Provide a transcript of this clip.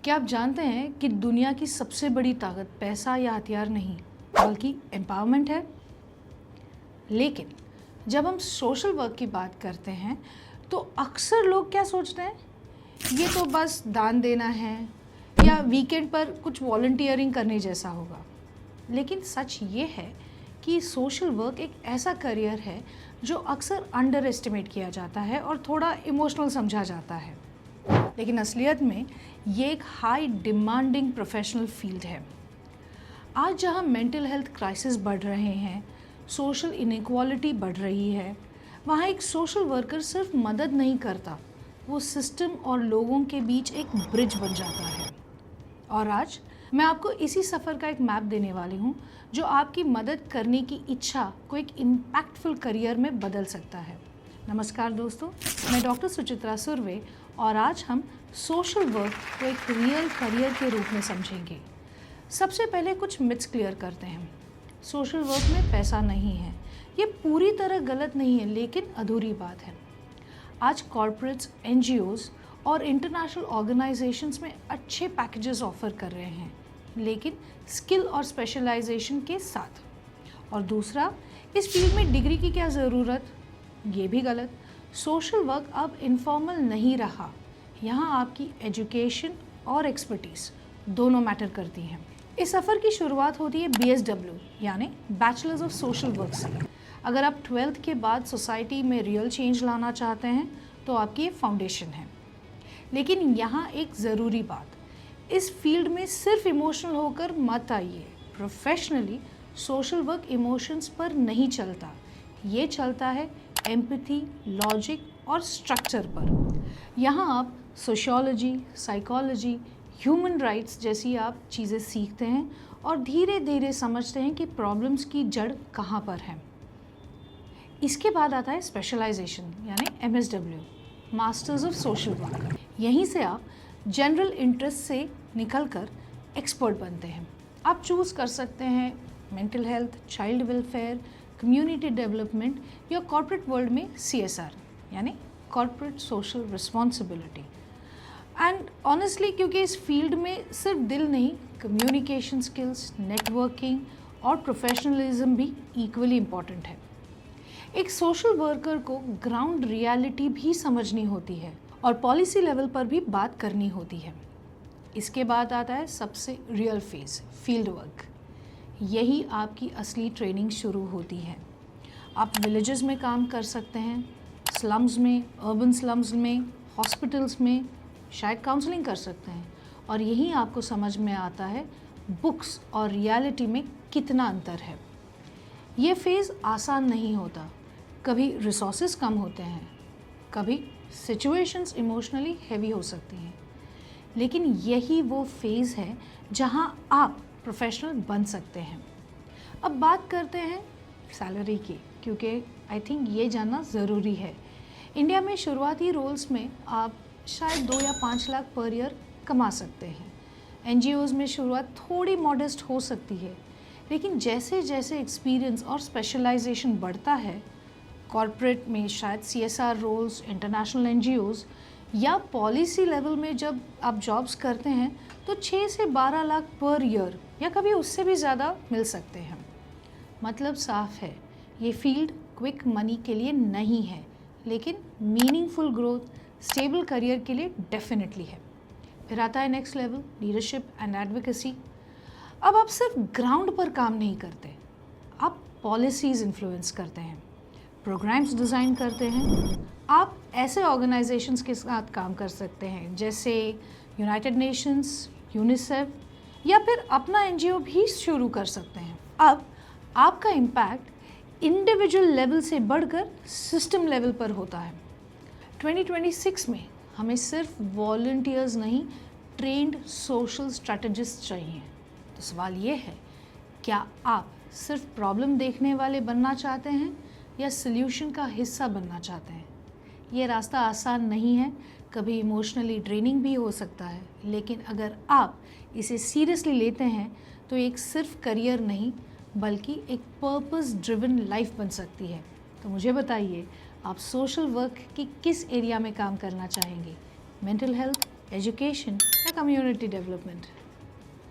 क्या आप जानते हैं कि दुनिया की सबसे बड़ी ताकत पैसा या हथियार नहीं बल्कि एम्पावरमेंट है। लेकिन जब हम सोशल वर्क की बात करते हैं तो अक्सर लोग क्या सोचते हैं, ये तो बस दान देना है या वीकेंड पर कुछ वॉलंटियरिंग करने जैसा होगा। लेकिन सच ये है कि सोशल वर्क एक ऐसा करियर है जो अक्सर अंडर एस्टिमेट किया जाता है और थोड़ा इमोशनल समझा जाता है। लेकिन असलियत में ये एक हाई डिमांडिंग प्रोफेशनल फील्ड है। आज जहाँ मेंटल हेल्थ क्राइसिस बढ़ रहे हैं, सोशल इनइक्वालिटी बढ़ रही है, वहाँ एक सोशल वर्कर सिर्फ मदद नहीं करता, वो सिस्टम और लोगों के बीच एक ब्रिज बन जाता है। और आज मैं आपको इसी सफ़र का एक मैप देने वाली हूँ जो आपकी मदद करने की इच्छा को एक इम्पैक्टफुल करियर में बदल सकता है। नमस्कार दोस्तों, मैं डॉक्टर सुचित्रा सुर्वे और आज हम सोशल वर्क को एक रियल करियर के रूप में समझेंगे। सबसे पहले कुछ मिथ्स क्लियर करते हैं। सोशल वर्क में पैसा नहीं है, ये पूरी तरह गलत नहीं है, लेकिन अधूरी बात है। आज कॉर्पोरेट्स, एनजीओज़ और इंटरनेशनल ऑर्गेनाइजेशंस में अच्छे पैकेजेस ऑफर कर रहे हैं, लेकिन स्किल और स्पेशलाइजेशन के साथ। और दूसरा, इस फील्ड में डिग्री की क्या ज़रूरत, ये भी गलत। सोशल वर्क अब इनफॉर्मल नहीं रहा, यहाँ आपकी एजुकेशन और एक्सपर्टीज़ दोनों मैटर करती हैं। इस सफ़र की शुरुआत होती है BSW यानी बैचलर्स ऑफ सोशल वर्क से। अगर आप 12th के बाद सोसाइटी में रियल चेंज लाना चाहते हैं तो आपकी ये फाउंडेशन है। लेकिन यहाँ एक ज़रूरी बात, इस फील्ड में सिर्फ इमोशनल होकर मत आइए। प्रोफेशनली सोशल वर्क इमोशंस पर नहीं चलता, ये चलता है एम्पैथी, लॉजिक और स्ट्रक्चर पर। यहाँ आप सोशियोलॉजी, साइकोलॉजी, ह्यूमन राइट्स जैसी आप चीज़ें सीखते हैं और धीरे धीरे समझते हैं कि प्रॉब्लम्स की जड़ कहाँ पर है। इसके बाद आता है स्पेशलाइजेशन यानी MSW, masters of social work. यहीं से आप जनरल इंटरेस्ट से निकलकर एक्सपर्ट बनते हैं। आप चूज़ कर सकते हैं mental health, child welfare, community development या कॉर्पोरेट वर्ल्ड में CSR यानी corporate social responsibility. And honestly क्योंकि इस फील्ड में सिर्फ दिल नहीं, कम्युनिकेशन स्किल्स, नेटवर्किंग और प्रोफेशनलिज्म भी इक्वली इम्पॉर्टेंट है। एक सोशल वर्कर को ग्राउंड रियलिटी भी समझनी होती है और पॉलिसी लेवल पर भी बात करनी होती है। इसके बाद आता है सबसे रियल फेज, फील्ड वर्क। यही आपकी असली ट्रेनिंग शुरू होती है। आप विलेजेस में काम कर सकते हैं, स्लम्स में, अर्बन स्लम्स में, हॉस्पिटल्स में, शायद काउंसलिंग कर सकते हैं। और यही आपको समझ में आता है बुक्स और रियलिटी में कितना अंतर है। ये फेज़ आसान नहीं होता, कभी रिसोर्सेज कम होते हैं, कभी सिचुएशंस इमोशनली हैवी हो सकती हैं, लेकिन यही वो फेज़ है जहां आप प्रोफेशनल बन सकते हैं। अब बात करते हैं सैलरी की, क्योंकि आई थिंक ये जानना ज़रूरी है। इंडिया में शुरुआती रोल्स में आप शायद 2 या 5 लाख पर ईयर कमा सकते हैं। NGOs में शुरुआत थोड़ी मॉडेस्ट हो सकती है, लेकिन जैसे जैसे एक्सपीरियंस और स्पेशलाइजेशन बढ़ता है, कॉर्पोरेट में शायद CSR रोल्स, इंटरनेशनल NGOs या पॉलिसी लेवल में जब आप जॉब्स करते हैं तो 6 से 12 लाख पर ईयर या कभी उससे भी ज़्यादा मिल सकते हैं। मतलब साफ है, ये फील्ड क्विक मनी के लिए नहीं है, लेकिन मीनिंगफुल ग्रोथ, स्टेबल करियर के लिए डेफिनेटली है। फिर आता है next level, leadership and advocacy. अब आप सिर्फ ग्राउंड पर काम नहीं करते, आप पॉलिसीज़ इन्फ्लुएंस करते हैं, प्रोग्राम्स डिज़ाइन करते हैं। आप ऐसे ऑर्गेनाइजेशंस के साथ काम कर सकते हैं जैसे यूनाइटेड नेशंस, यूनिसेफ या फिर अपना NGO भी शुरू कर सकते हैं। अब आपका इम्पैक्ट इंडिविजुअल लेवल से बढ़कर सिस्टम लेवल पर होता है। 2026 में हमें सिर्फ वॉलंटियर्स नहीं, ट्रेंड सोशल स्ट्रैटेजिस्ट चाहिए। तो सवाल ये है, क्या आप सिर्फ प्रॉब्लम देखने वाले बनना चाहते हैं या सल्यूशन का हिस्सा बनना चाहते हैं? ये रास्ता आसान नहीं है, कभी इमोशनली ड्रेनिंग भी हो सकता है, लेकिन अगर आप इसे सीरियसली लेते हैं तो एक सिर्फ करियर नहीं बल्कि एक पर्पस ड्रिवन लाइफ बन सकती है। तो मुझे बताइए, आप सोशल वर्क की किस एरिया में काम करना चाहेंगे? मेंटल हेल्थ, एजुकेशन या कम्युनिटी डेवलपमेंट?